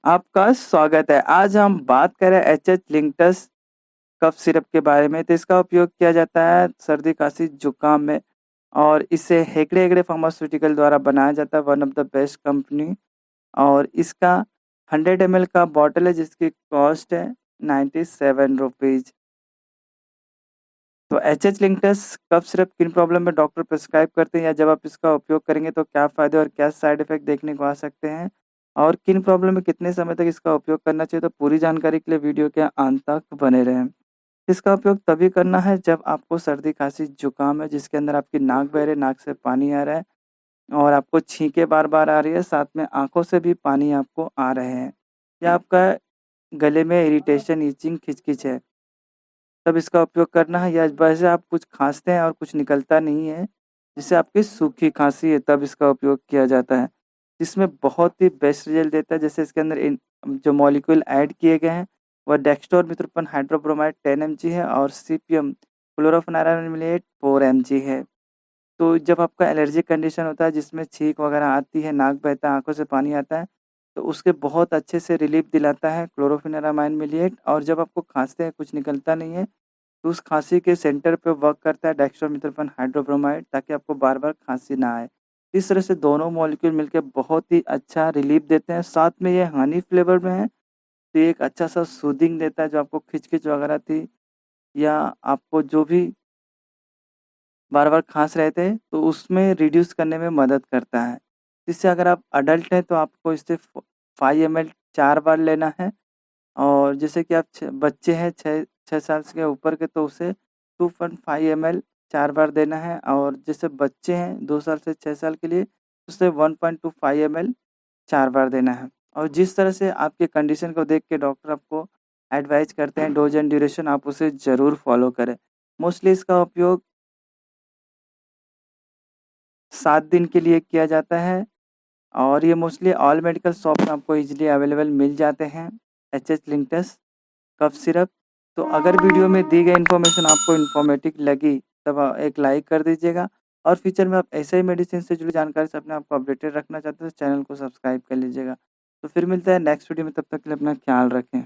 आपका स्वागत है। आज हम बात करें एचएच लिंक्टस कफ सिरप के बारे में। तो इसका उपयोग किया जाता है सर्दी, खांसी, जुकाम में और इसे हेगड़े हेगड़े फार्मास्यूटिकल द्वारा बनाया जाता है, one of the best company. और इसका 100 ml का बॉटल है जिसकी कॉस्ट है 97 रुपीज़। तो एचएच लिंक्टस कफ सिरप किन प्रॉब्लम में डॉक्टर प्रिस्क्राइब करते हैं या जब आप इसका उपयोग करेंगे तो क्या फ़ायदे और क्या साइड इफ़ेक्ट देखने को आ सकते हैं? और किन प्रॉब्लम में कितने समय तक इसका उपयोग करना चाहिए? तो पूरी जानकारी के लिए वीडियो के अंत तक बने रहें। इसका उपयोग तभी करना है जब आपको सर्दी, खाँसी, जुकाम है जिसके अंदर आपकी नाक बह रही है, नाक से पानी आ रहा है और आपको छींकें बार-बार आ रही है, साथ में आँखों से भी पानी आपको आ रहे हैं या आपका गले में इरिटेशन, इचिंग, खिंच-खिच है। तब इसका उपयोग करना है या वैसे आप कुछ खाँसते हैं और कुछ निकलता नहीं है, जिससे आपकी सूखी खाँसी है तब इसका उपयोग किया जाता है। इसमें बहुत ही बेस्ट रिज़ल्ट देता है जैसे इसके अंदर जो मॉलिक्यूल ऐड किए गए हैं वह डेक्स्ट्रोमिथ्रोपन हाइड्रोब्रोमाइड 10 mg है और सीपीएम क्लोरोफेनोरामिलेट 4 mg है। तो जब आपका एलर्जी कंडीशन होता है जिसमें छींक वगैरह आती है, नाक बहता है, आँखों से पानी आता है, तो उसके बहुत अच्छे से रिलीफ़ दिलाता है क्लोरोफेनेरामाइन मिलिएट। और जब आपको खाँसते हैं, कुछ निकलता नहीं है, तो उस खाँसी के सेंटर पे वर्क करता है डेक्स्ट्रोमिथोफन हाइड्रोब्रोमाइड ताकि आपको बार-बार खाँसी ना आए। इस तरह से दोनों मॉलिक्यूल मिलके बहुत ही अच्छा रिलीफ़ देते हैं। साथ में ये हनी फ्लेवर में है, तो ये एक अच्छा-सा सूदिंग देता है जो आपको खिच-खिच वगैरह थी या आपको जो भी बार-बार खाँस रहे थे, तो उसमें रिड्यूस करने में मदद करता है। इससे अगर आप अडल्ट हैं, तो आपको इससे 5 ml 4 बार लेना है और जैसे कि आप बच्चे हैं 6 साल के ऊपर के, तो उसे 2.5 ml 4 बार देना है और जैसे बच्चे हैं 2 साल से 6 साल के लिए, उसे 1.25 ml 4 बार देना है। और जिस तरह से आपकी कंडीशन को देख के डॉक्टर आपको एडवाइस करते हैं डोज़ एंड ड्यूरेशन, आप उसे ज़रूर फ़ॉलो करें। मोस्टली इसका उपयोग 7 दिन के लिए किया जाता है और ये मोस्टली ऑल मेडिकल शॉप में आपको ईज़िली अवेलेबल मिल जाते हैं, एचएच लिंक्टस कफ सिरप। तो अगर वीडियो में दी गई इन्फॉर्मेशन आपको इन्फॉर्मेटिव लगी, तब एक लाइक कर दीजिएगा और फ्यूचर में आप ऐसे ही मेडिसिन से जुड़ी जानकारी से अपने आप को अपडेटेड रखना चाहते हैं, तो चैनल को सब्सक्राइब कर लीजिएगा। तो फिर मिलते हैं नेक्स्ट वीडियो में, तब तक के लिए अपना ख्याल रखें।